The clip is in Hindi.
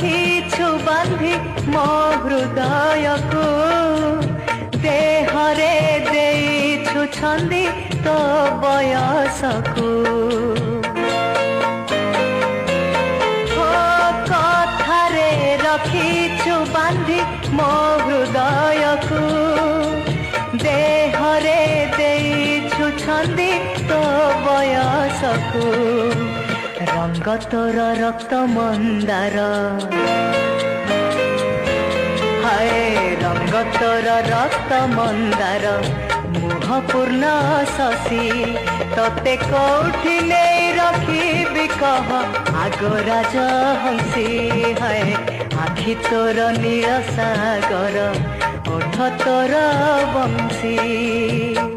रखिछु बांधी मो हृदय को देहरे देइछु छंदी तो बयस को कथारे रखिछु बांधी मो हृदय को देहरे देइछु छंदी तो बयस को रंग तोर रक्त मंदार हाय रंग तोर रक्त मंदार मुह पूर्ण शशि तते कौठी नहीं रखी कह आग राज हंसी हाय आखि तोर नील सागर ओठ तोर बंशी।